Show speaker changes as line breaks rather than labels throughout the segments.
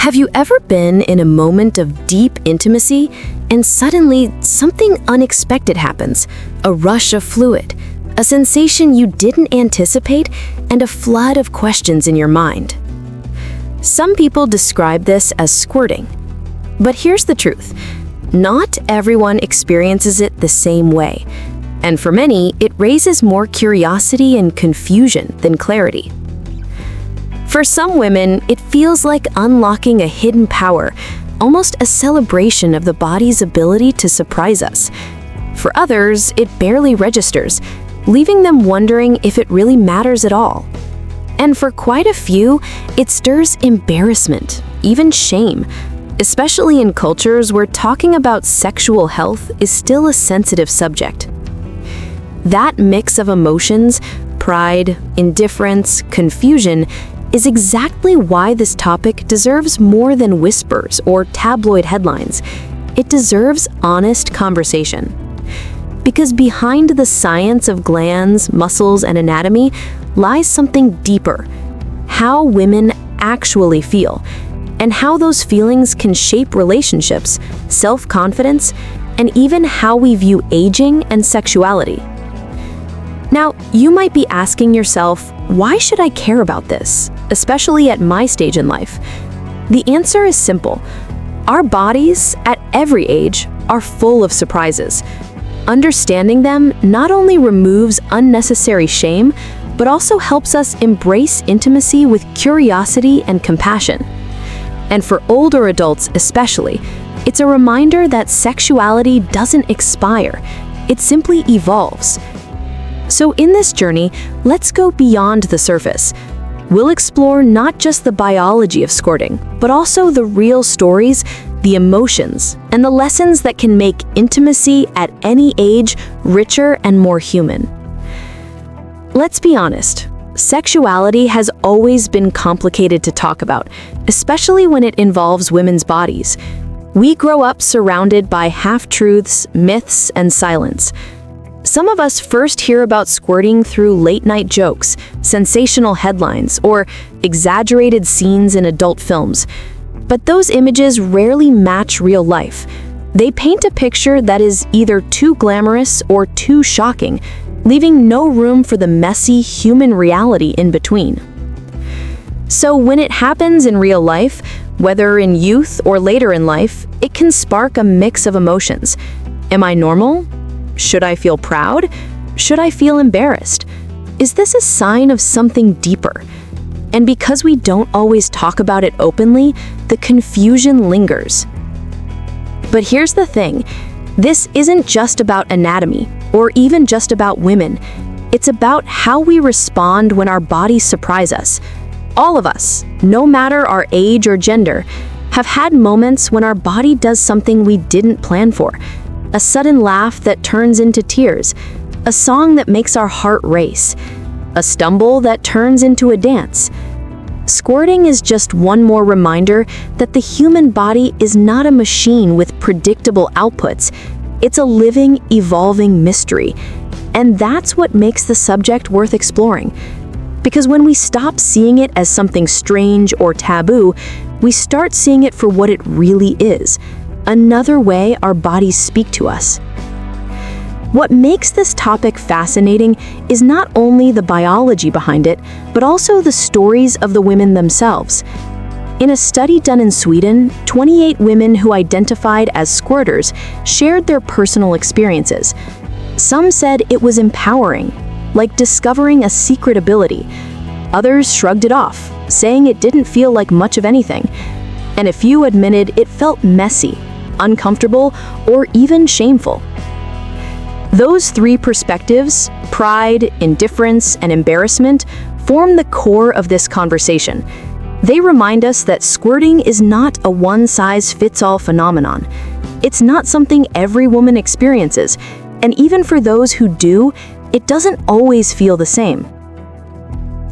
Have you ever been in a moment of deep intimacy and suddenly something unexpected happens? A rush of fluid, a sensation you didn't anticipate, and a flood of questions in your mind. Some people describe this as squirting. But here's the truth. Not everyone experiences it the same way. And for many, it raises more curiosity and confusion than clarity. For some women, it feels like unlocking a hidden power, almost a celebration of the body's ability to surprise us. For others, it barely registers, leaving them wondering if it really matters at all. And for quite a few, it stirs embarrassment, even shame, especially in cultures where talking about sexual health is still a sensitive subject. That mix of emotions, pride, indifference, confusion, is exactly why this topic deserves more than whispers or tabloid headlines. It deserves honest conversation. Because behind the science of glands, muscles, and anatomy lies something deeper: how women actually feel, and how those feelings can shape relationships, self-confidence, and even how we view aging and sexuality. Now, you might be asking yourself, why should I care about this, especially at my stage in life? The answer is simple. Our bodies, at every age, are full of surprises. Understanding them not only removes unnecessary shame, but also helps us embrace intimacy with curiosity and compassion. And for older adults especially, it's a reminder that sexuality doesn't expire, it simply evolves. So in this journey, let's go beyond the surface. We'll explore not just the biology of squirting, but also the real stories, the emotions, and the lessons that can make intimacy at any age richer and more human. Let's be honest, sexuality has always been complicated to talk about, especially when it involves women's bodies. We grow up surrounded by half-truths, myths, and silence. Some of us first hear about squirting through late-night jokes, sensational headlines, or exaggerated scenes in adult films. But those images rarely match real life. They paint a picture that is either too glamorous or too shocking, leaving no room for the messy human reality in between. So when it happens in real life, whether in youth or later in life, it can spark a mix of emotions. Am I normal? Should I feel proud? Should I feel embarrassed? Is this a sign of something deeper? And because we don't always talk about it openly, the confusion lingers. But here's the thing, this isn't just about anatomy, or even just about women. It's about how we respond when our bodies surprise us. All of us, no matter our age or gender, have had moments when our body does something we didn't plan for. A sudden laugh that turns into tears, a song that makes our heart race, a stumble that turns into a dance. Squirting is just one more reminder that the human body is not a machine with predictable outputs. It's a living, evolving mystery. And that's what makes the subject worth exploring. Because when we stop seeing it as something strange or taboo, we start seeing it for what it really is: another way our bodies speak to us. What makes this topic fascinating is not only the biology behind it, but also the stories of the women themselves. In a study done in Sweden, 28 women who identified as squirters shared their personal experiences. Some said it was empowering, like discovering a secret ability. Others shrugged it off, saying it didn't feel like much of anything. And a few admitted it felt messy, uncomfortable, or even shameful. Those three perspectives, pride, indifference, and embarrassment, form the core of this conversation. They remind us that squirting is not a one-size-fits-all phenomenon. It's not something every woman experiences, and even for those who do, it doesn't always feel the same.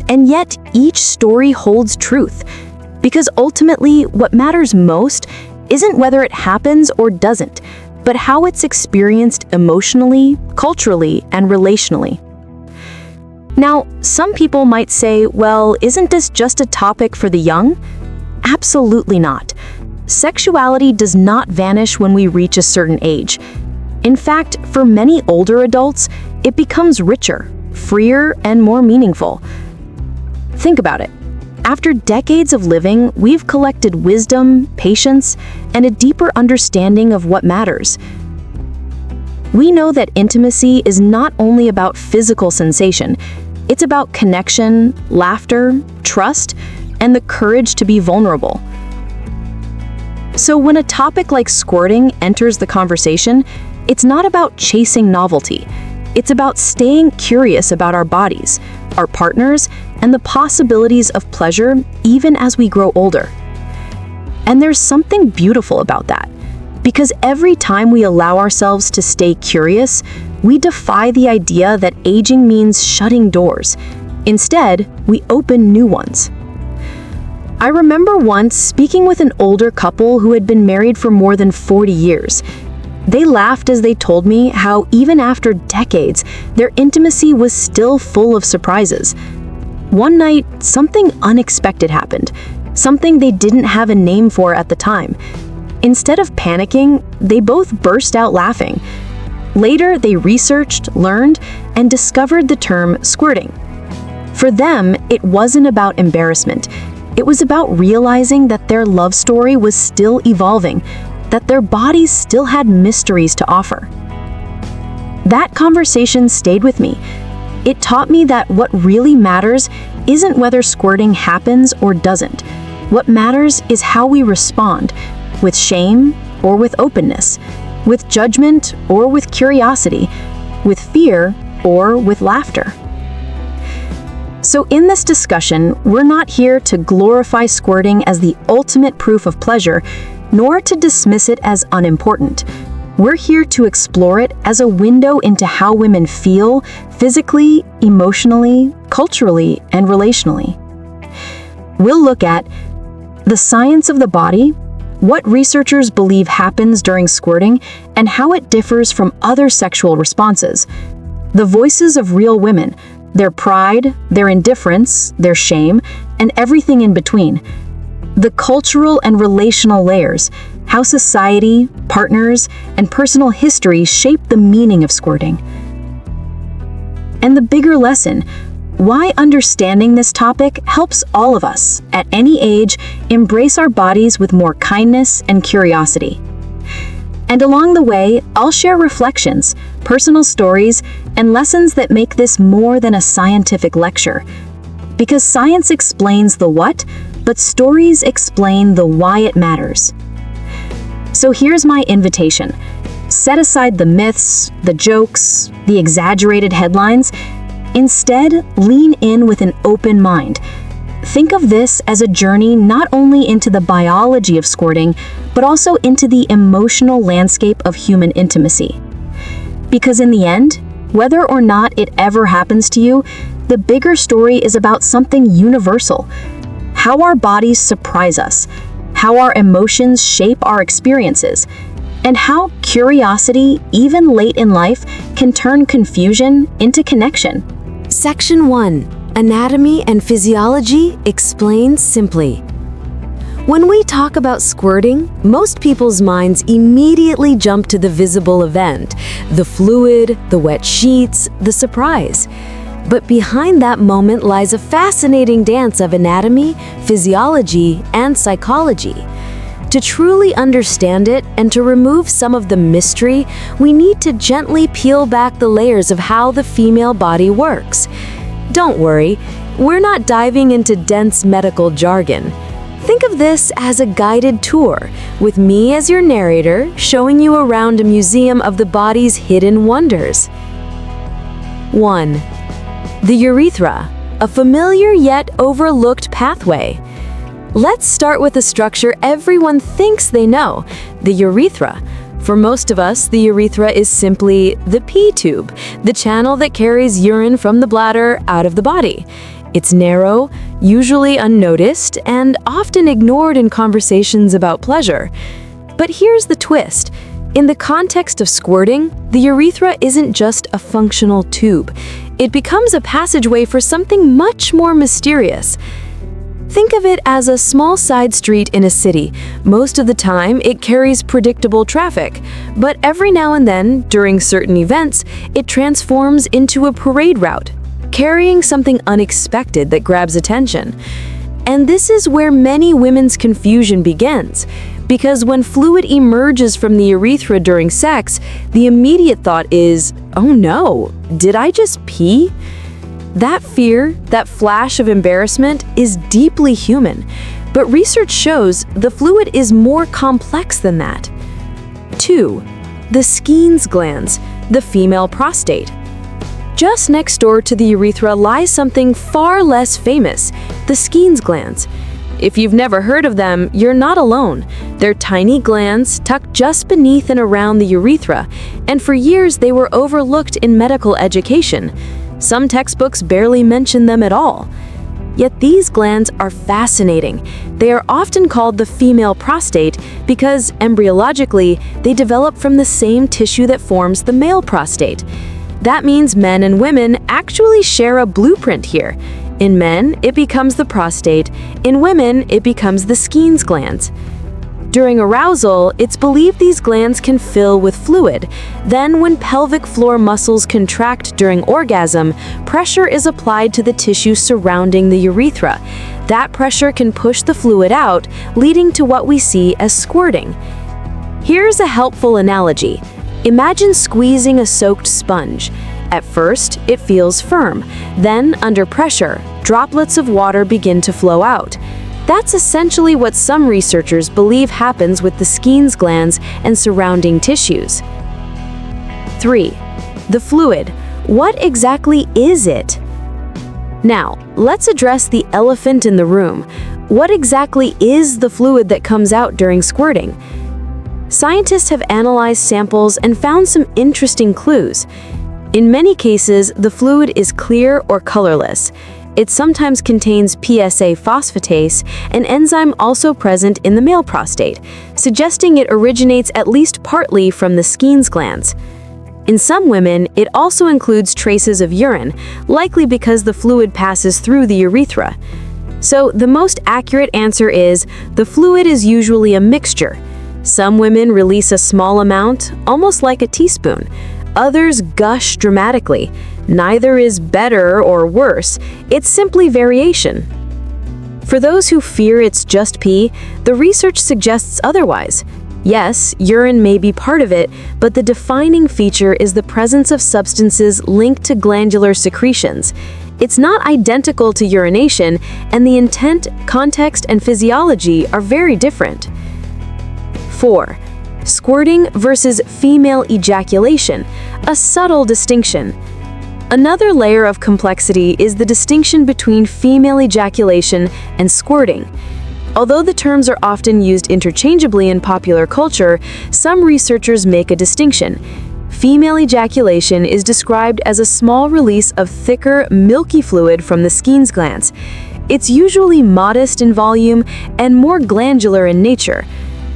And yet, each story holds truth, because ultimately, what matters most isn't whether it happens or doesn't, but how it's experienced emotionally, culturally, and relationally. Now, some people might say, well, isn't this just a topic for the young? Absolutely not. Sexuality does not vanish when we reach a certain age. In fact, for many older adults, it becomes richer, freer, and more meaningful. Think about it. After decades of living, we've collected wisdom, patience, and a deeper understanding of what matters. We know that intimacy is not only about physical sensation, it's about connection, laughter, trust, and the courage to be vulnerable. So when a topic like squirting enters the conversation, it's not about chasing novelty. It's about staying curious about our bodies, our partners, and the possibilities of pleasure even as we grow older. And there's something beautiful about that, because every time we allow ourselves to stay curious, we defy the idea that aging means shutting doors. Instead, we open new ones. I remember once speaking with an older couple who had been married for more than 40 years. They laughed as they told me how even after decades, their intimacy was still full of surprises. One night, something unexpected happened, something they didn't have a name for at the time. Instead of panicking, they both burst out laughing. Later, they researched, learned, and discovered the term squirting. For them, it wasn't about embarrassment. It was about realizing that their love story was still evolving, that their bodies still had mysteries to offer. That conversation stayed with me. It taught me that what really matters isn't whether squirting happens or doesn't. What matters is how we respond, with shame or with openness, with judgment or with curiosity, with fear or with laughter. So in this discussion, we're not here to glorify squirting as the ultimate proof of pleasure, nor to dismiss it as unimportant. We're here to explore it as a window into how women feel physically, emotionally, culturally, and relationally. We'll look at the science of the body, what researchers believe happens during squirting, and how it differs from other sexual responses, the voices of real women, their pride, their indifference, their shame, and everything in between. The cultural and relational layers, how society, partners, and personal history shape the meaning of squirting. And the bigger lesson, why understanding this topic helps all of us, at any age, embrace our bodies with more kindness and curiosity. And along the way, I'll share reflections, personal stories, and lessons that make this more than a scientific lecture. Because science explains the what, but stories explain the why it matters. So here's my invitation. Set aside the myths, the jokes, the exaggerated headlines. Instead, lean in with an open mind. Think of this as a journey not only into the biology of squirting, but also into the emotional landscape of human intimacy. Because in the end, whether or not it ever happens to you, the bigger story is about something universal. How our bodies surprise us, how our emotions shape our experiences, and how curiosity, even late in life, can turn confusion into connection.
Section 1. Anatomy and Physiology Explained Simply. When we talk about squirting, most people's minds immediately jump to the visible event, the fluid, the wet sheets, the surprise. But behind that moment lies a fascinating dance of anatomy, physiology, and psychology. To truly understand it and to remove some of the mystery, we need to gently peel back the layers of how the female body works. Don't worry, we're not diving into dense medical jargon. Think of this as a guided tour, with me as your narrator, showing you around a museum of the body's hidden wonders. 1. The urethra, a familiar yet overlooked pathway. Let's start with a structure everyone thinks they know, the urethra. For most of us, the urethra is simply the pee tube, the channel that carries urine from the bladder out of the body. It's narrow, usually unnoticed, and often ignored in conversations about pleasure. But here's the twist. In the context of squirting, the urethra isn't just a functional tube. It becomes a passageway for something much more mysterious. Think of it as a small side street in a city. Most of the time, it carries predictable traffic, but every now and then, during certain events, it transforms into a parade route, carrying something unexpected that grabs attention. And this is where many women's confusion begins, because when fluid emerges from the urethra during sex, the immediate thought is, "Oh no, did I just pee?" That fear, that flash of embarrassment, is deeply human, but research shows the fluid is more complex than that. 2. The Skene's glands, the female prostate. Just next door to the urethra lies something far less famous, the Skene's glands. If you've never heard of them, you're not alone. They're tiny glands tucked just beneath and around the urethra, and for years they were overlooked in medical education. Some textbooks barely mention them at all. Yet these glands are fascinating. They are often called the female prostate because, embryologically, they develop from the same tissue that forms the male prostate. That means men and women actually share a blueprint here. In men, it becomes the prostate. In women, it becomes the Skene's glands. During arousal, it's believed these glands can fill with fluid. Then, when pelvic floor muscles contract during orgasm, pressure is applied to the tissue surrounding the urethra. That pressure can push the fluid out, leading to what we see as squirting. Here's a helpful analogy. Imagine squeezing a soaked sponge. At first, it feels firm. Then, under pressure, droplets of water begin to flow out. That's essentially what some researchers believe happens with the Skene's glands and surrounding tissues. 3. The fluid. What exactly is it? Now, let's address the elephant in the room. What exactly is the fluid that comes out during squirting? Scientists have analyzed samples and found some interesting clues. In many cases, the fluid is clear or colorless. It sometimes contains PSA phosphatase, an enzyme also present in the male prostate, suggesting it originates at least partly from the Skene's glands. In some women, it also includes traces of urine, likely because the fluid passes through the urethra. So the most accurate answer is the fluid is usually a mixture. Some women release a small amount, almost like a teaspoon. Others gush dramatically. Neither is better or worse, it's simply variation. For those who fear it's just pee, the research suggests otherwise. Yes, urine may be part of it, but the defining feature is the presence of substances linked to glandular secretions. It's not identical to urination, and the intent, context, and physiology are very different. 4. Squirting versus female ejaculation, a subtle distinction. Another layer of complexity is the distinction between female ejaculation and squirting. Although the terms are often used interchangeably in popular culture, some researchers make a distinction. Female ejaculation is described as a small release of thicker, milky fluid from the Skene's glands. It's usually modest in volume and more glandular in nature.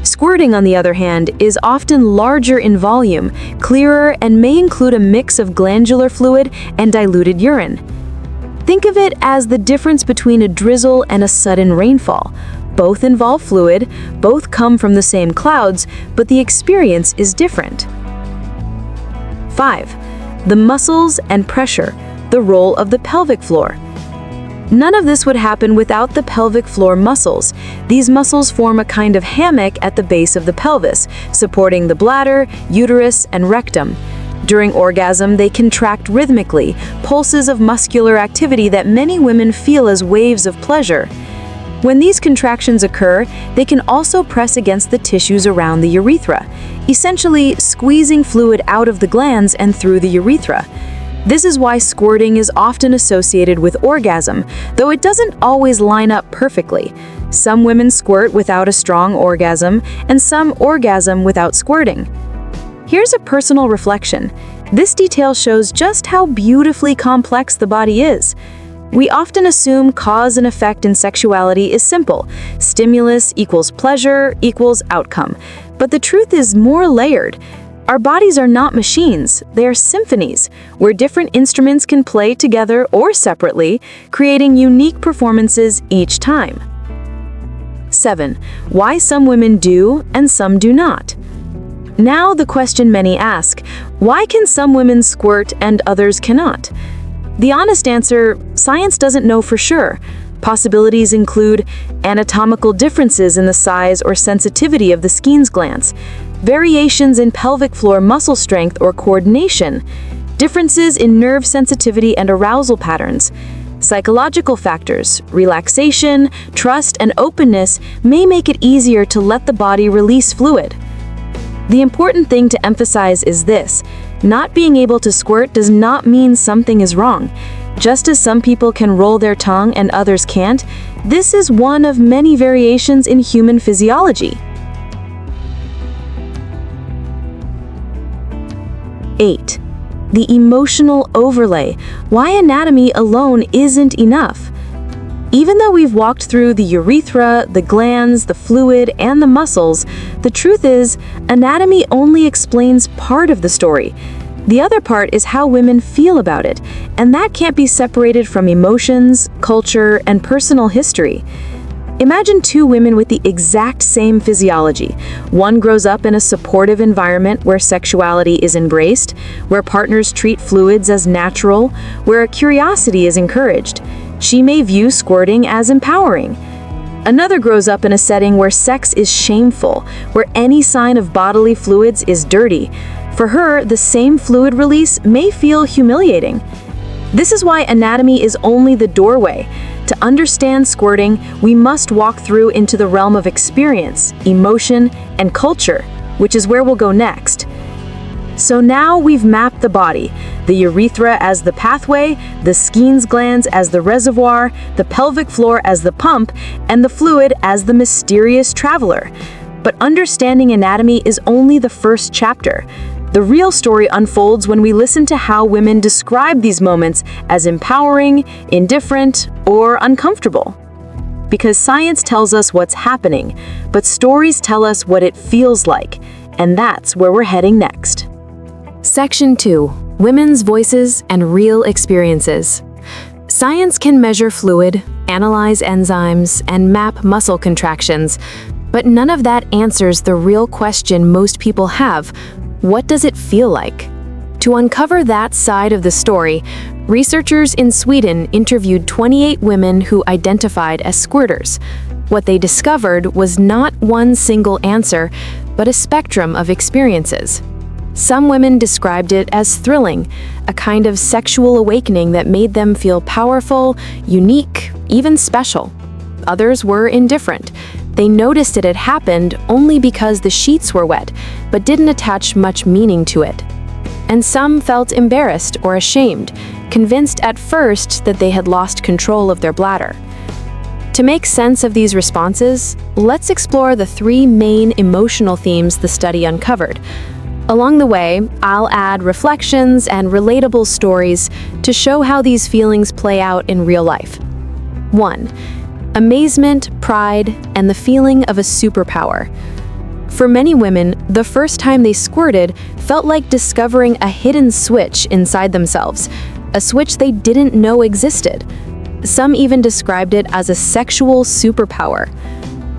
Squirting, on the other hand, is often larger in volume, clearer, and may include a mix of glandular fluid and diluted urine. Think of it as the difference between a drizzle and a sudden rainfall. Both involve fluid, both come from the same clouds, but the experience is different. 5. The muscles and pressure, the role of the pelvic floor. None of this would happen without the pelvic floor muscles. These muscles form a kind of hammock at the base of the pelvis, supporting the bladder, uterus, and rectum. During orgasm, they contract rhythmically, pulses of muscular activity that many women feel as waves of pleasure. When these contractions occur, they can also press against the tissues around the urethra, essentially squeezing fluid out of the glands and through the urethra. This is why squirting is often associated with orgasm, though it doesn't always line up perfectly. Some women squirt without a strong orgasm, and some orgasm without squirting. Here's a personal reflection. This detail shows just how beautifully complex the body is. We often assume cause and effect in sexuality is simple. Stimulus equals pleasure equals outcome. But the truth is more layered. Our bodies are not machines, they are symphonies, where different instruments can play together or separately, creating unique performances each time. 7. Why some women do and some do not. Now the question many ask, why can some women squirt and others cannot? The honest answer, science doesn't know for sure. Possibilities include anatomical differences in the size or sensitivity of the Skene's glands, variations in pelvic floor muscle strength or coordination, differences in nerve sensitivity and arousal patterns. Psychological factors, relaxation, trust, and openness may make it easier to let the body release fluid. The important thing to emphasize is this: not being able to squirt does not mean something is wrong. Just as some people can roll their tongue and others can't, this is one of many variations in human physiology. 8. The emotional overlay. Why anatomy alone isn't enough. Even though we've walked through the urethra, the glands, the fluid, and the muscles, the truth is, anatomy only explains part of the story. The other part is how women feel about it, and that can't be separated from emotions, culture, and personal history. Imagine two women with the exact same physiology. One grows up in a supportive environment where sexuality is embraced, where partners treat fluids as natural, where curiosity is encouraged. She may view squirting as empowering. Another grows up in a setting where sex is shameful, where any sign of bodily fluids is dirty. For her, the same fluid release may feel humiliating. This is why anatomy is only the doorway. To understand squirting, we must walk through into the realm of experience, emotion, and culture, which is where we'll go next. So now we've mapped the body, the urethra as the pathway, the Skene's glands as the reservoir, the pelvic floor as the pump, and the fluid as the mysterious traveler. But understanding anatomy is only the first chapter. The real story unfolds when we listen to how women describe these moments as empowering, indifferent, or uncomfortable. Because science tells us what's happening, but stories tell us what it feels like, and that's where we're heading next.
Section 2. Women's Voices and Real Experiences. Science can measure fluid, analyze enzymes, and map muscle contractions, but none of that answers the real question most people have: what does it feel like? To uncover that side of the story, researchers in Sweden interviewed 28 women who identified as squirters. What they discovered was not one single answer, but a spectrum of experiences. Some women described it as thrilling, a kind of sexual awakening that made them feel powerful, unique, even special. Others were indifferent. They noticed it had happened only because the sheets were wet, but didn't attach much meaning to it. And some felt embarrassed or ashamed, convinced at first that they had lost control of their bladder. To make sense of these responses, let's explore the 3 main emotional themes the study uncovered. Along the way, I'll add reflections and relatable stories to show how these feelings play out in real life. 1. Amazement, pride, and the feeling of a superpower. For many women, the first time they squirted felt like discovering a hidden switch inside themselves, a switch they didn't know existed. Some even described it as a sexual superpower.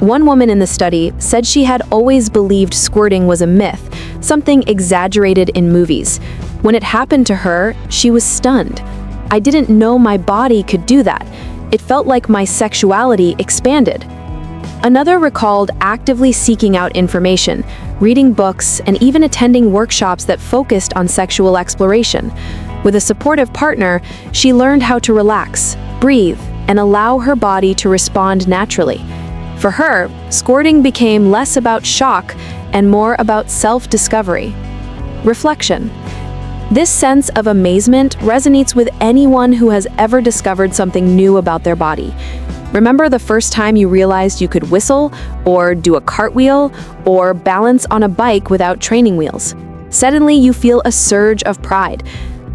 One woman in the study said she had always believed squirting was a myth, something exaggerated in movies. When it happened to her, she was stunned. "I didn't know my body could do that. It felt like my sexuality expanded." Another recalled actively seeking out information, reading books, and even attending workshops that focused on sexual exploration. With a supportive partner, she learned how to relax, breathe, and allow her body to respond naturally. For her, squirting became less about shock and more about self-discovery. Reflection. This sense of amazement resonates with anyone who has ever discovered something new about their body. Remember the first time you realized you could whistle, or do a cartwheel, or balance on a bike without training wheels? Suddenly you feel a surge of pride.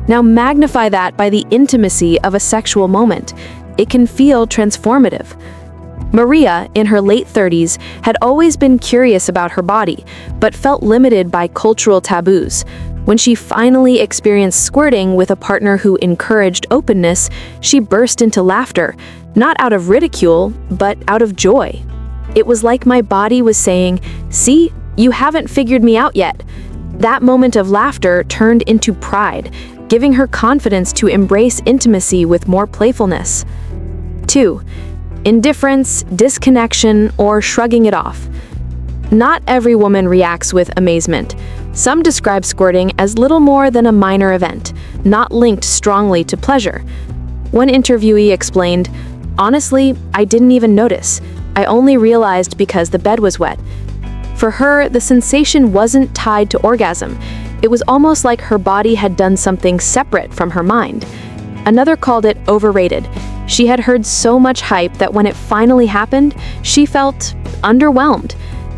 Now magnify that by the intimacy of a sexual moment. It can feel transformative. Maria, in her late 30s, had always been curious about her body, but felt limited by cultural taboos. When she finally experienced squirting with a partner who encouraged openness, she burst into laughter, not out of ridicule, but out of joy. It was like my body was saying, "See, you haven't figured me out yet." That moment of laughter turned into pride, giving her confidence to embrace intimacy with more playfulness. 2. Indifference, disconnection, or shrugging it off. Not every woman reacts with amazement. Some describe squirting as little more than a minor event, not linked strongly to pleasure. One interviewee explained, "Honestly, I didn't even notice. I only realized because the bed was wet." For her, the sensation wasn't tied to orgasm. It was almost like her body had done something separate from her mind. Another called it overrated. She had heard so much hype that when it finally happened, she felt underwhelmed.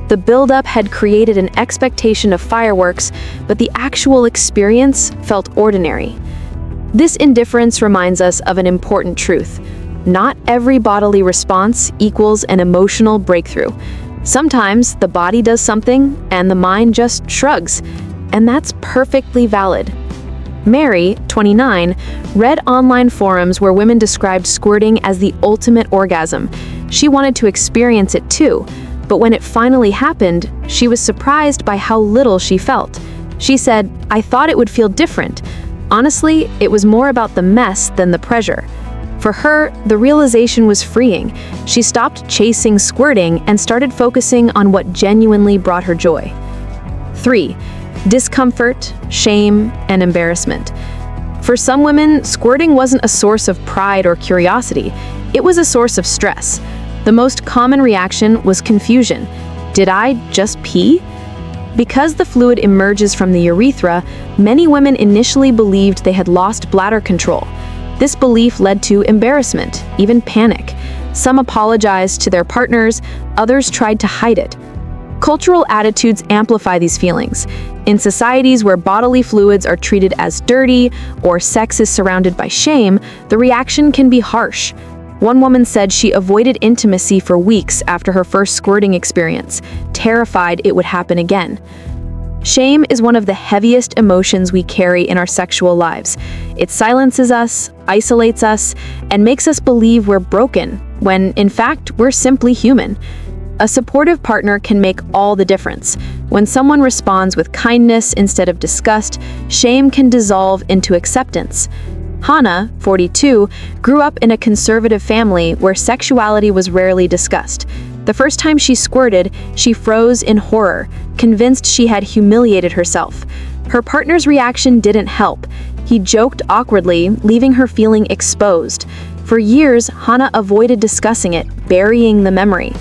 The buildup had created an expectation of fireworks, but the actual experience felt ordinary. This indifference reminds us of an important truth. Not every bodily response equals an emotional breakthrough. Sometimes the body does something and the mind just shrugs, and that's perfectly valid. Mary, 29, read online forums where women described squirting as the ultimate orgasm. She wanted to experience it too, but when it finally happened, she was surprised by how little she felt. She said, "I thought it would feel different. Honestly, it was more about the mess than the pressure." For her, the realization was freeing. She stopped chasing squirting and started focusing on what genuinely brought her joy. 3. Discomfort, shame, and embarrassment. For some women, squirting wasn't a source of pride or curiosity. It was a source of stress. The most common reaction was confusion. Did I just pee? Because the fluid emerges from the urethra, many women initially believed they had lost bladder control. This belief led to embarrassment, even panic. Some apologized to their partners, others tried to hide it. Cultural attitudes amplify these feelings. In societies where bodily fluids are treated as dirty or sex is surrounded by shame, the reaction can be harsh. One woman said she avoided intimacy for weeks after her first squirting experience, terrified it would happen again. Shame is one of the heaviest emotions we carry in our sexual lives. It silences us, isolates us, and makes us believe we're broken, when in fact we're simply human. A supportive partner can make all the difference. When someone responds with kindness instead of disgust, shame can dissolve into acceptance. Hannah, 42, grew up in a conservative family where sexuality was rarely discussed. The first time she squirted, she froze in horror, convinced she had humiliated herself. Her partner's reaction didn't help. He joked awkwardly, leaving her feeling exposed. For years, Hannah avoided discussing it, burying the memory.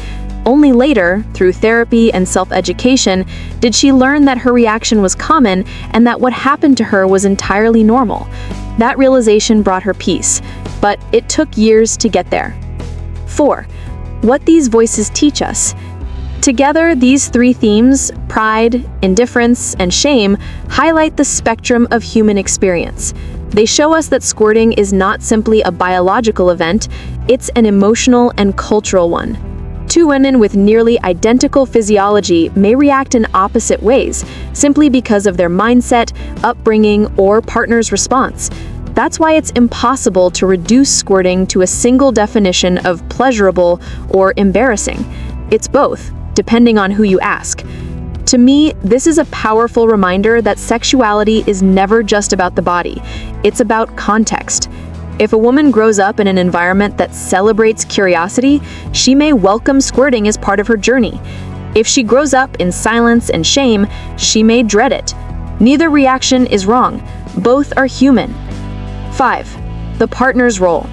Only later, through therapy and self-education, did she learn that her reaction was common and that what happened to her was entirely normal. That realization brought her peace, but it took years to get there. 4. What these voices teach us. Together, these three themes, pride, indifference, and shame, highlight the spectrum of human experience. They show us that squirting is not simply a biological event, it's an emotional and cultural one. Two women with nearly identical physiology may react in opposite ways, simply because of their mindset, upbringing, or partner's response. That's why it's impossible to reduce squirting to a single definition of pleasurable or embarrassing. It's both, depending on who you ask. To me, this is a powerful reminder that sexuality is never just about the body. It's about context. If a woman grows up in an environment that celebrates curiosity, she may welcome squirting as part of her journey. If she grows up in silence and shame, she may dread it. Neither reaction is wrong. Both are human. 5. The partner's role.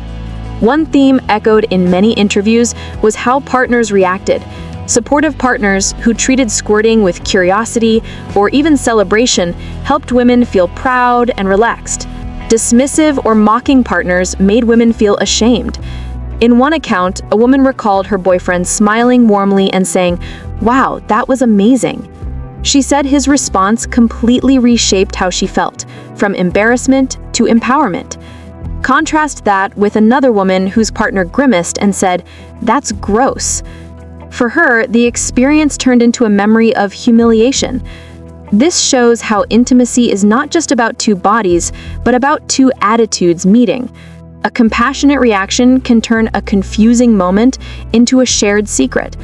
One theme echoed in many interviews was how partners reacted. Supportive partners who treated squirting with curiosity or even celebration helped women feel proud and relaxed. Dismissive or mocking partners made women feel ashamed. In one account, a woman recalled her boyfriend smiling warmly and saying, "Wow, that was amazing." She said his response completely reshaped how she felt, from embarrassment to empowerment.
Contrast that with another woman whose partner grimaced and said, "That's gross." For her, the experience turned into a memory of humiliation. This shows how intimacy is not just about two bodies, but about two attitudes meeting. A compassionate reaction can turn a confusing moment into a shared secret.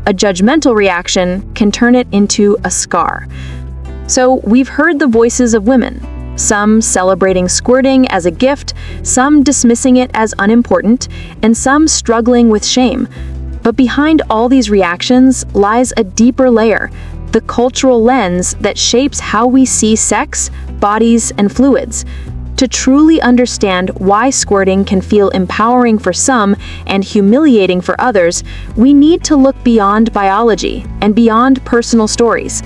A judgmental reaction can turn it into a scar. So we've heard the voices of women, some celebrating squirting as a gift, some dismissing it as unimportant, and some struggling with shame. But behind all these reactions lies a deeper layer, the cultural lens that shapes how we see sex, bodies, and fluids. To truly understand why squirting can feel empowering for some and humiliating for others, we need to look beyond biology and beyond personal stories.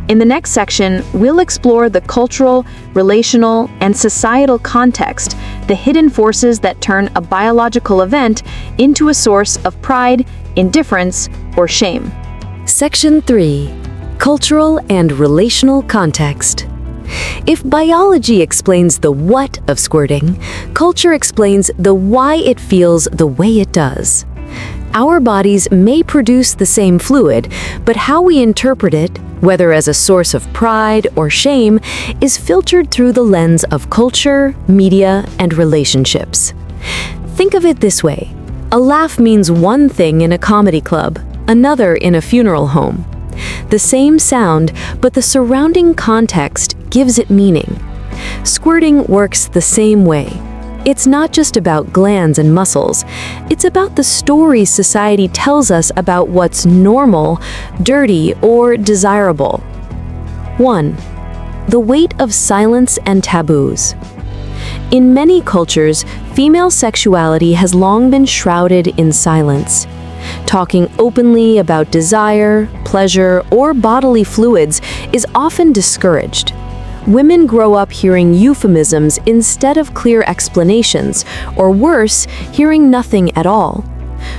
In the next section, we'll explore the cultural, relational, and societal context, the hidden forces that turn a biological event into a source of pride, indifference, or shame.
Section 3. Cultural and relational context. If biology explains the what of squirting, culture explains the why it feels the way it does. Our bodies may produce the same fluid, but how we interpret it, whether as a source of pride or shame, is filtered through the lens of culture, media, and relationships. Think of it this way. A laugh means one thing in a comedy club, another in a funeral home. The same sound, but the surrounding context gives it meaning. Squirting works the same way. It's not just about glands and muscles. It's about the stories society tells us about what's normal, dirty, or desirable. 1. The weight of silence and taboos. In many cultures, female sexuality has long been shrouded in silence. Talking openly about desire, pleasure, or bodily fluids is often discouraged. Women grow up hearing euphemisms instead of clear explanations, or worse, hearing nothing at all.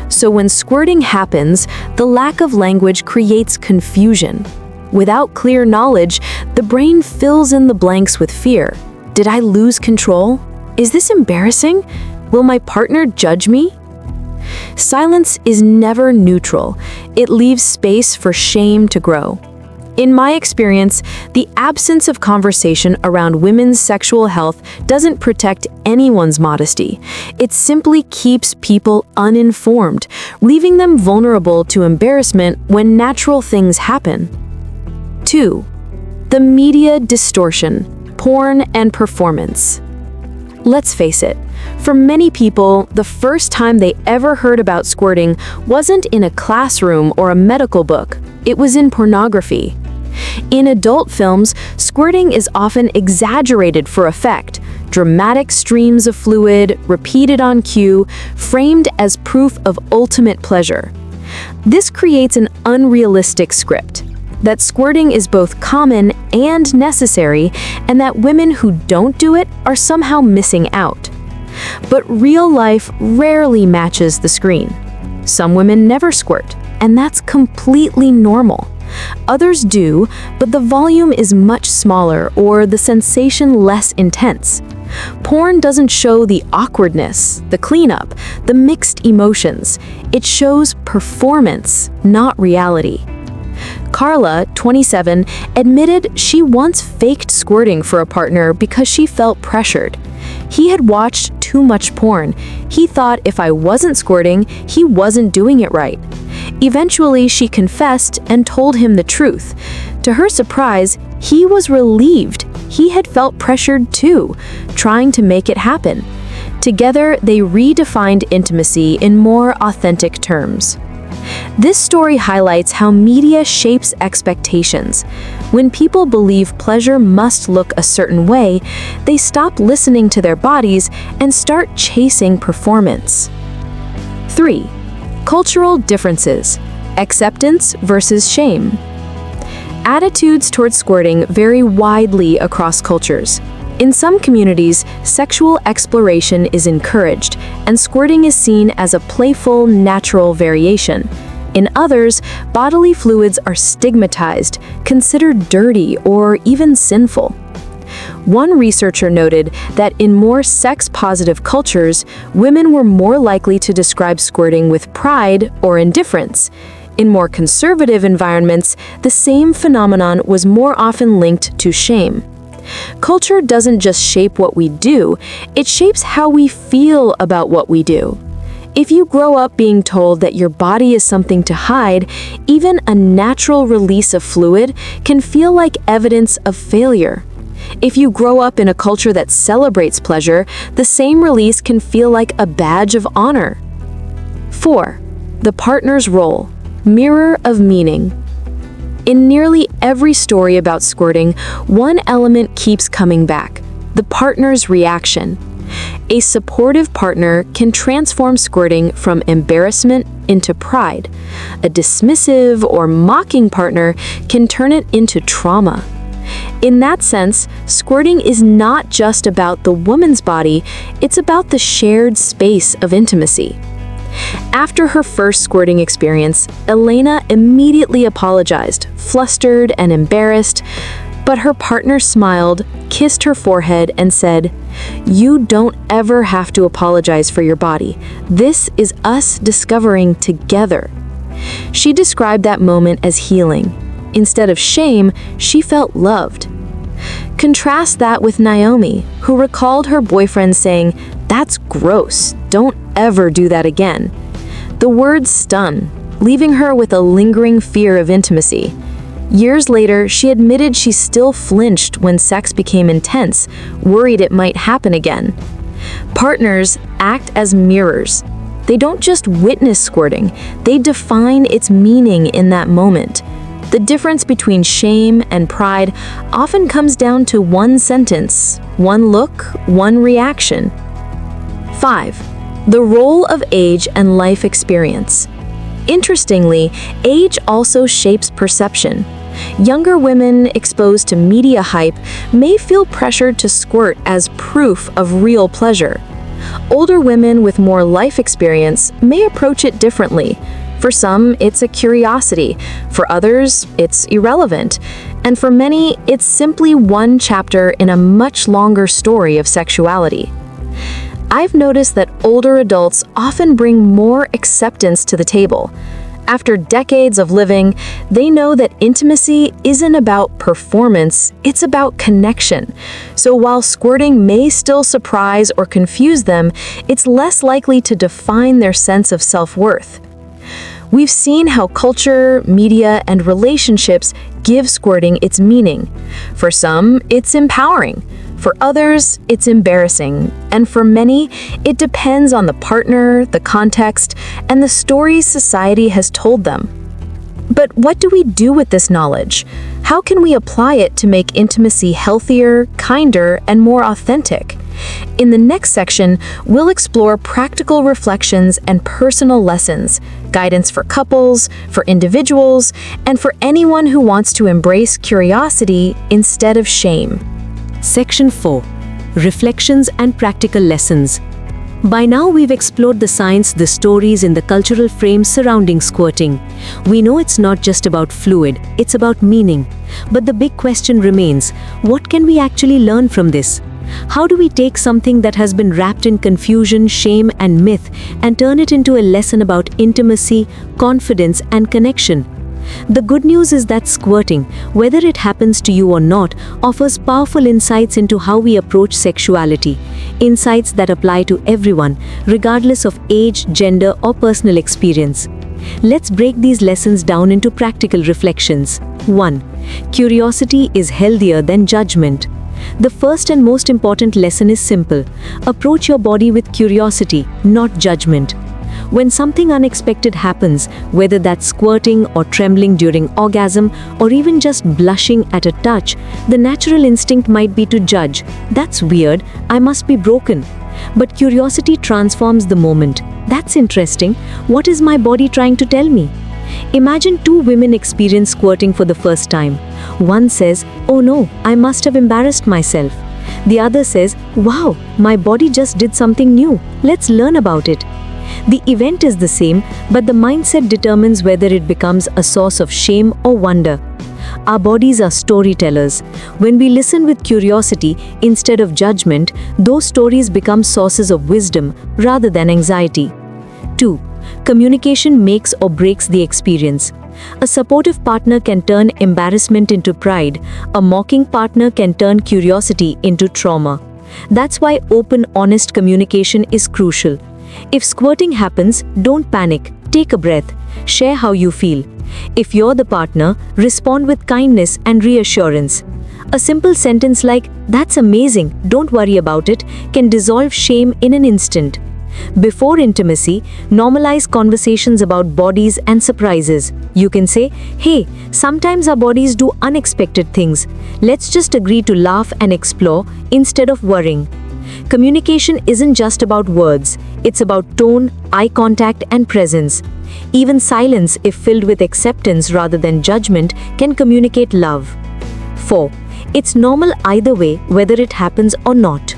So when squirting happens, the lack of language creates confusion. Without clear knowledge, the brain fills in the blanks with fear. Did I lose control? Is this embarrassing? Will my partner judge me? Silence is never neutral. It leaves space for shame to grow. In my experience, the absence of conversation around women's sexual health doesn't protect anyone's modesty. It simply keeps people uninformed, leaving them vulnerable to embarrassment when natural things happen. 2. The media distortion, porn and performance. Let's face it, for many people, the first time they ever heard about squirting wasn't in a classroom or a medical book. It was in pornography. In adult films, squirting is often exaggerated for effect, dramatic streams of fluid, repeated on cue, framed as proof of ultimate pleasure. This creates an unrealistic script that squirting is both common and necessary, and that women who don't do it are somehow missing out. But real life rarely matches the screen. Some women never squirt, and that's completely normal. Others do, but the volume is much smaller or the sensation less intense. Porn doesn't show the awkwardness, the cleanup, the mixed emotions. It shows performance, not reality. Carla, 27, admitted she once faked squirting for a partner because she felt pressured. He had watched too much porn. He thought if I wasn't squirting, he wasn't doing it right. Eventually, she confessed and told him the truth. To her surprise, he was relieved. He had felt pressured too, trying to make it happen. Together, they redefined intimacy in more authentic terms. This story highlights how media shapes expectations. When people believe pleasure must look a certain way, they stop listening to their bodies and start chasing performance. 3. Cultural differences. Acceptance versus shame. Attitudes towards squirting vary widely across cultures. In some communities, sexual exploration is encouraged, and squirting is seen as a playful, natural variation. In others, bodily fluids are stigmatized, considered dirty, or even sinful.
One researcher noted that in more sex-positive cultures, women were more likely to describe squirting with pride or indifference. In more conservative environments, the same phenomenon was more often linked to shame. Culture doesn't just shape what we do, it shapes how we feel about what we do. If you grow up being told that your body is something to hide, even a natural release of fluid can feel like evidence of failure. If you grow up in a culture that celebrates pleasure, the same release can feel like a badge of honor. 4. The partner's role. Mirror of meaning. In nearly every story about squirting, one element keeps coming back: the partner's reaction. A supportive partner can transform squirting from embarrassment into pride. A dismissive or mocking partner can turn it into trauma. In that sense, squirting is not just about the woman's body, it's about the shared space of intimacy. After her first squirting experience, Elena immediately apologized, flustered and embarrassed, but her partner smiled, kissed her forehead, and said, "You don't ever have to apologize for your body. This is us discovering together." She described that moment as healing. Instead of shame, she felt loved. Contrast that with Naomi, who recalled her boyfriend saying, "That's gross. Don't ever do that again." The words stung, leaving her with a lingering fear of intimacy. Years later, she admitted she still flinched when sex became intense, worried it might happen again. Partners act as mirrors. They don't just witness squirting, they define its meaning in that moment. The difference between shame and pride often comes down to one sentence, one look, one reaction. 5. The role of age and life experience. Interestingly, age also shapes perception. Younger women exposed to media hype may feel pressured to squirt as proof of real pleasure. Older women with more life experience may approach it differently. For some, it's a curiosity. For others, it's irrelevant. And for many, it's simply one chapter in a much longer story of sexuality. I've noticed that older adults often bring more acceptance to the table. After decades of living, they know that intimacy isn't about performance, it's about connection. So while squirting may still surprise or confuse them, it's less likely to define their sense of self-worth. We've seen how culture, media, and relationships give squirting its meaning. For some, it's empowering. For others, it's embarrassing. And for many, it depends on the partner, the context, and the stories society has told them. But what do we do with this knowledge? How can we apply it to make intimacy healthier, kinder, and more authentic? In the next section, we'll explore practical reflections and personal lessons, guidance for couples, for individuals, and for anyone who wants to embrace curiosity instead of shame.
Section 4. Reflections and Practical Lessons. By now we've explored the science, the stories, and the cultural frame surrounding squirting. We know it's not just about fluid, it's about meaning. But the big question remains, what can we actually learn from this? How do we take something that has been wrapped in confusion, shame, and myth and turn it into a lesson about intimacy, confidence, and connection? The good news is that squirting, whether it happens to you or not, offers powerful insights into how we approach sexuality. Insights that apply to everyone, regardless of age, gender, or personal experience. Let's break these lessons down into practical reflections. 1. Curiosity is healthier than judgment. The first and most important lesson is simple. Approach your body with curiosity, not judgment. When something unexpected happens, whether that's squirting or trembling during orgasm or even just blushing at a touch, the natural instinct might be to judge. That's weird, I must be broken. But curiosity transforms the moment. That's interesting. What is my body trying to tell me? Imagine two women experience squirting for the first time. One says, "Oh no, I must have embarrassed myself." The other says, "Wow, my body just did something new. Let's learn about it." The event is the same, but the mindset determines whether it becomes a source of shame or wonder.
Our bodies are storytellers. When we listen with curiosity instead of judgment, those stories become sources of wisdom rather than anxiety. 2. Communication makes or breaks the experience. A supportive partner can turn embarrassment into pride. A mocking partner can turn curiosity into trauma. That's why open, honest communication is crucial. If squirting happens, don't panic. Take a breath. Share how you feel. If you're the partner, respond with kindness and reassurance. A simple sentence like, "That's amazing, don't worry about it," can dissolve shame in an instant. Before intimacy, normalize conversations about bodies and surprises. You can say, "Hey, sometimes our bodies do unexpected things. Let's just agree to laugh and explore instead of worrying." Communication isn't just about words, it's about tone, eye contact, and presence. Even silence, if filled with acceptance rather than judgment, can communicate love. 4. It's normal either way, whether it happens or not.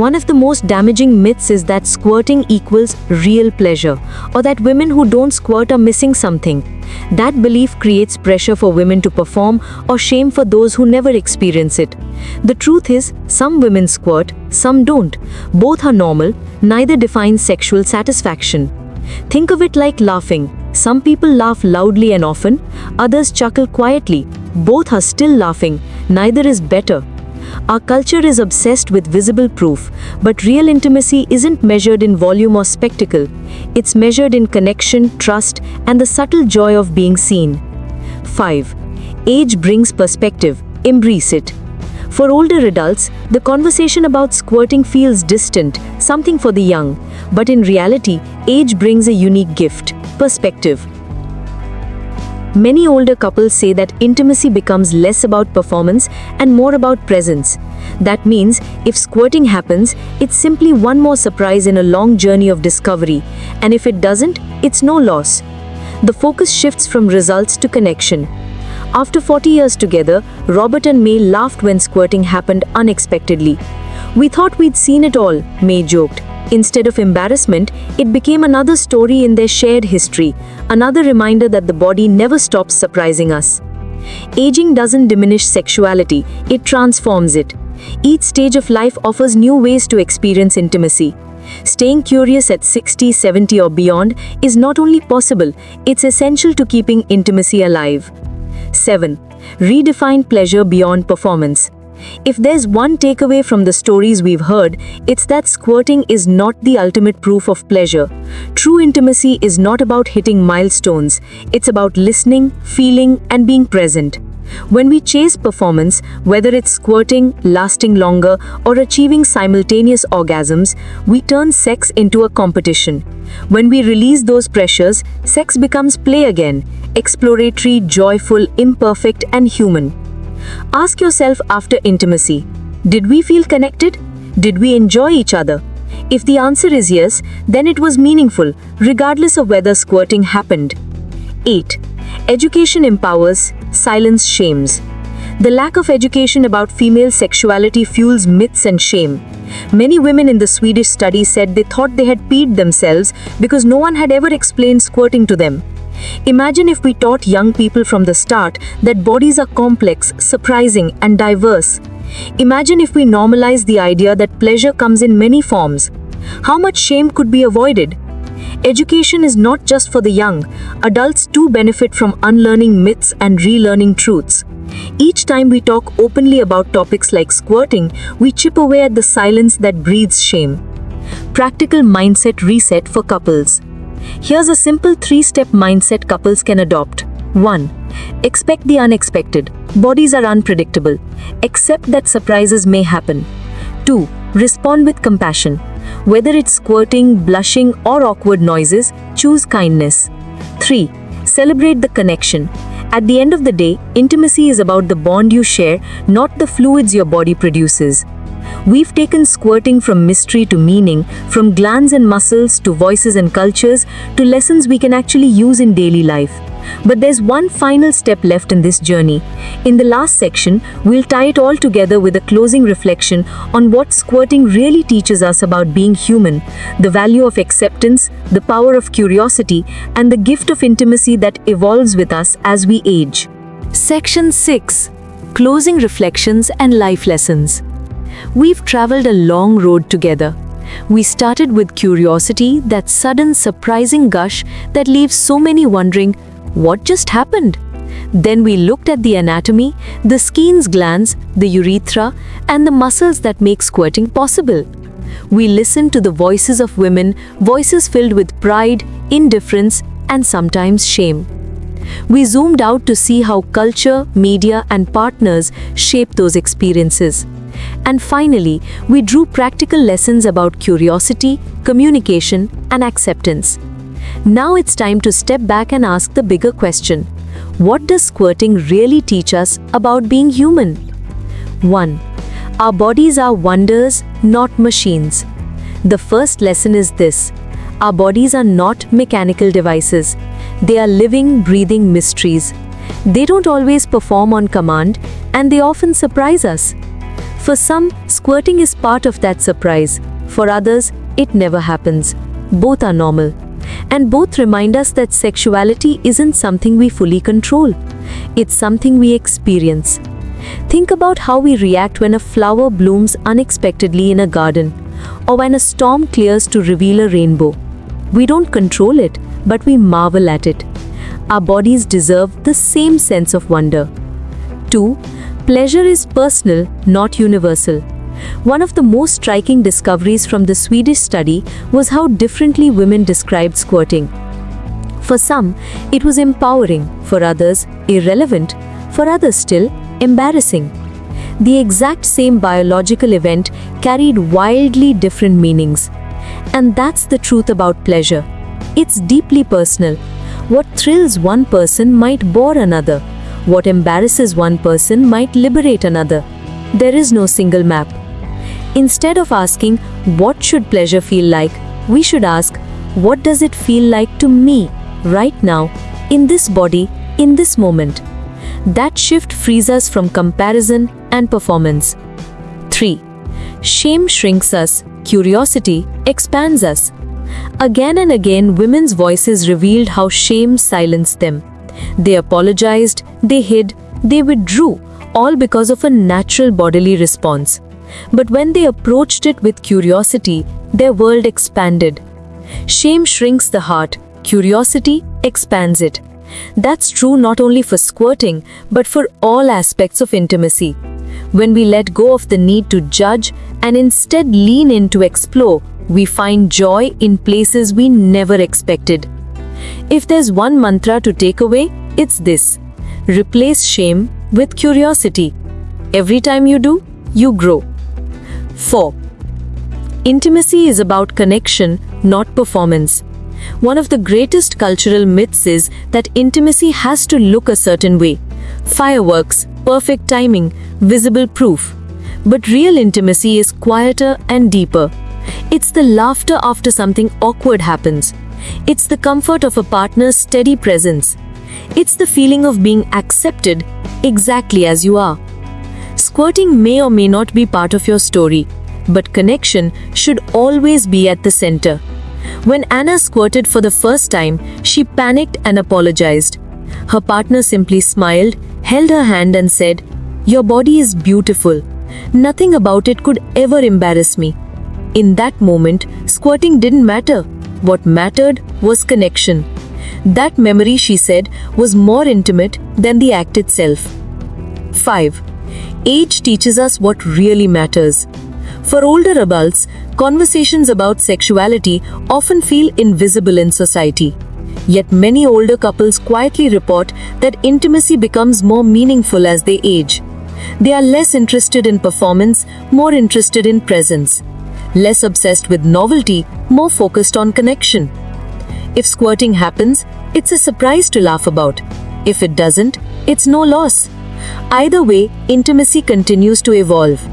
One of the most damaging myths is that squirting equals real pleasure, or that women who don't squirt are missing something. That belief creates pressure for women to perform or shame for those who never experience it. The truth is, some women squirt, some don't. Both are normal, neither defines sexual satisfaction. Think of it like laughing. Some people laugh loudly and often, others chuckle quietly. Both are still laughing, neither is better. Our culture is obsessed with visible proof, but real intimacy isn't measured in volume or spectacle. It's measured in connection, trust, and the subtle joy of being seen. 5. Age brings perspective. Embrace it. For older adults, the conversation about squirting feels distant, something for the young. But in reality, age brings a unique gift: perspective. Many older couples say that intimacy becomes less about performance and more about presence. That means, if squirting happens, it's simply one more surprise in a long journey of discovery. And if it doesn't, it's no loss. The focus shifts from results to connection. After 40 years together, Robert and May laughed when squirting happened unexpectedly. "We thought we'd seen it all," May joked. Instead of embarrassment, it became another story in their shared history, another reminder that the body never stops surprising us. Aging doesn't diminish sexuality, it transforms it. Each stage of life offers new ways to experience intimacy. Staying curious at 60, 70 or beyond is not only possible, it's essential to keeping intimacy alive. 7. Redefine pleasure beyond performance. If there's one takeaway from the stories we've heard, it's that squirting is not the ultimate proof of pleasure. True intimacy is not about hitting milestones, it's about listening, feeling, and being present. When we chase performance, whether it's squirting, lasting longer, or achieving simultaneous orgasms, we turn sex into a competition. When we release those pressures, sex becomes play again, exploratory, joyful, imperfect, and human. Ask yourself after intimacy, did we feel connected? Did we enjoy each other? If the answer is yes, then it was meaningful, regardless of whether squirting happened. 8. Education empowers, silence shames. The lack of education about female sexuality fuels myths and shame. Many women in the Swedish study said they thought they had peed themselves because no one had ever explained squirting to them. Imagine if we taught young people from the start that bodies are complex, surprising, and diverse. Imagine if we normalize the idea that pleasure comes in many forms. How much shame could be avoided? Education is not just for the young. Adults too benefit from unlearning myths and relearning truths. Each time we talk openly about topics like squirting, we chip away at the silence that breeds shame. Practical mindset reset for couples. Here's a simple 3-step mindset couples can adopt. 1. Expect the unexpected. Bodies are unpredictable. Accept that surprises may happen. 2. Respond with compassion. Whether it's squirting, blushing, or awkward noises, choose kindness. 3. Celebrate the connection. At the end of the day, intimacy is about the bond you share, not the fluids your body produces. We've taken squirting from mystery to meaning, from glands and muscles to voices and cultures, to lessons we can actually use in daily life. But there's one final step left in this journey. In the last section, we'll tie it all together with a closing reflection on what squirting really teaches us about being human, the value of acceptance, the power of curiosity, and the gift of intimacy that evolves with us as we age. Section 6. Closing Reflections and Life Lessons. We've traveled a long road together. We started with curiosity, that sudden, surprising gush that leaves so many wondering, what just happened? Then we looked at the anatomy, the skin's glands, the urethra, and the muscles that make squirting possible. We listened to the voices of women, voices filled with pride, indifference, and sometimes shame. We zoomed out to see how culture, media, and partners shape those experiences. And finally, we drew practical lessons about curiosity, communication, and acceptance. Now it's time to step back and ask the bigger question. What does squirting really teach us about being human? 1. Our bodies are wonders, not machines. The first lesson is this. Our bodies are not mechanical devices. They are living, breathing mysteries. They don't always perform on command, and they often surprise us. For some, squirting is part of that surprise. For others, it never happens. Both are normal. And both remind us that sexuality isn't something we fully control. It's something we experience. Think about how we react when a flower blooms unexpectedly in a garden, or when a storm clears to reveal a rainbow. We don't control it, but we marvel at it. Our bodies deserve the same sense of wonder. 2. Pleasure is personal, not universal. One of the most striking discoveries from the Swedish study was how differently women described squirting. For some, it was empowering; for others, irrelevant; for others still, embarrassing. The exact same biological event carried wildly different meanings. And that's the truth about pleasure. It's deeply personal. What thrills one person might bore another. What embarrasses one person might liberate another. There is no single map. Instead of asking, what should pleasure feel like, we should ask, what does it feel like to me, right now, in this body, in this moment? That shift frees us from comparison and performance. 3. Shame shrinks us, curiosity expands us. Again and again, women's voices revealed how shame silenced them. They apologized, they hid, they withdrew, all because of a natural bodily response. But when they approached it with curiosity, their world expanded. Shame shrinks the heart, curiosity expands it. That's true not only for squirting, but for all aspects of intimacy. When we let go of the need to judge and instead lean in to explore, we find joy in places we never expected. If there's one mantra to take away, it's this: replace shame with curiosity. Every time you do, you grow. 4. Intimacy is about connection, not performance. One of the greatest cultural myths is that intimacy has to look a certain way. Fireworks, perfect timing, visible proof. But real intimacy is quieter and deeper. It's the laughter after something awkward happens. It's the comfort of a partner's steady presence. It's the feeling of being accepted exactly as you are. Squirting may or may not be part of your story, but connection should always be at the center. When Anna squirted for the first time, she panicked and apologized. Her partner simply smiled, held her hand and said, "Your body is beautiful. Nothing about it could ever embarrass me." In that moment, squirting didn't matter. What mattered was connection. That memory, she said, was more intimate than the act itself. 5. Age teaches us what really matters. For older adults, conversations about sexuality often feel invisible in society. Yet many older couples quietly report that intimacy becomes more meaningful as they age. They are less interested in performance, more interested in presence. Less obsessed with novelty, more focused on connection. If squirting happens, it's a surprise to laugh about. If it doesn't, it's no loss. Either way, intimacy continues to evolve.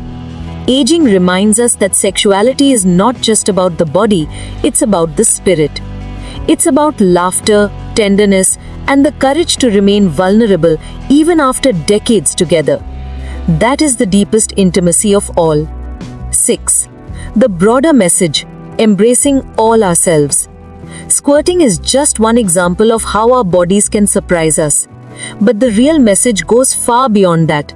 Aging reminds us that sexuality is not just about the body, it's about the spirit. It's about laughter, tenderness, and the courage to remain vulnerable even after decades together. That is the deepest intimacy of all. 6. The broader message: embracing all ourselves. Squirting is just one example of how our bodies can surprise us. But the real message goes far beyond that.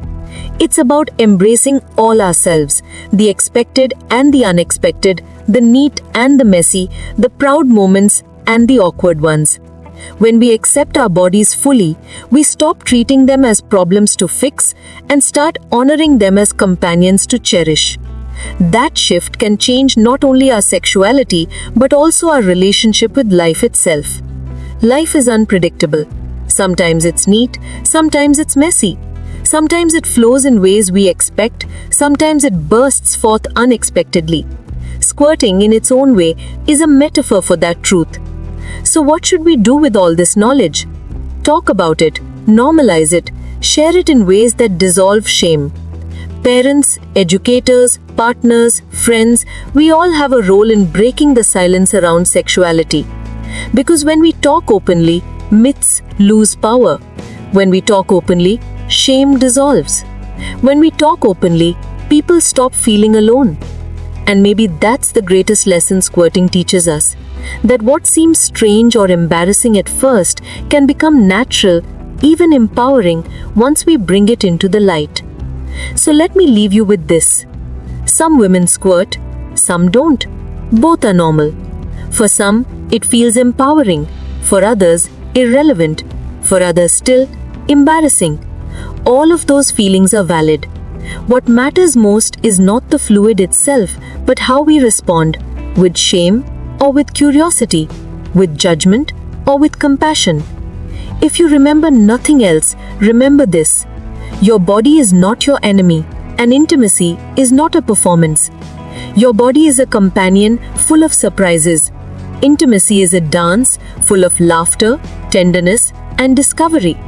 It's about embracing all ourselves, the expected and the unexpected, the neat and the messy, the proud moments and the awkward ones. When we accept our bodies fully, we stop treating them as problems to fix and start honoring them as companions to cherish. That shift can change not only our sexuality but also our relationship with life itself. Life is unpredictable. Sometimes it's neat, sometimes it's messy. Sometimes it flows in ways we expect, sometimes it bursts forth unexpectedly. Squirting, in its own way, is a metaphor for that truth. So what should we do with all this knowledge? Talk about it, normalize it, share it in ways that dissolve shame. Parents, educators, partners, friends, we all have a role in breaking the silence around sexuality. Because when we talk openly, myths lose power. When we talk openly, shame dissolves. When we talk openly, people stop feeling alone. And maybe that's the greatest lesson squirting teaches us. That what seems strange or embarrassing at first can become natural, even empowering, once we bring it into the light. So let me leave you with this. Some women squirt, some don't. Both are normal. For some, it feels empowering. For others, irrelevant. For others still, embarrassing. All of those feelings are valid. What matters most is not the fluid itself, but how we respond, with shame or with curiosity, with judgment or with compassion. If you remember nothing else, remember this. Your body is not your enemy, and intimacy is not a performance. Your body is a companion full of surprises. Intimacy is a dance full of laughter, tenderness, and discovery.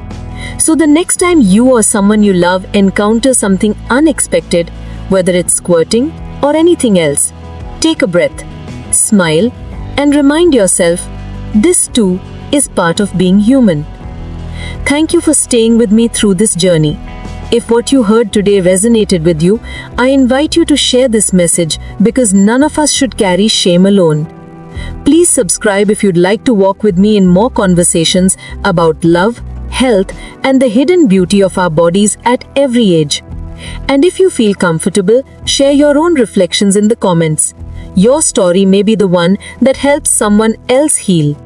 So the next time you or someone you love encounter something unexpected, whether it's squirting or anything else, take a breath, smile, and remind yourself, this too is part of being human. Thank you for staying with me through this journey. If what you heard today resonated with you, I invite you to share this message because none of us should carry shame alone. Please subscribe if you'd like to walk with me in more conversations about love, health, and the hidden beauty of our bodies at every age. And if you feel comfortable, share your own reflections in the comments. Your story may be the one that helps someone else heal.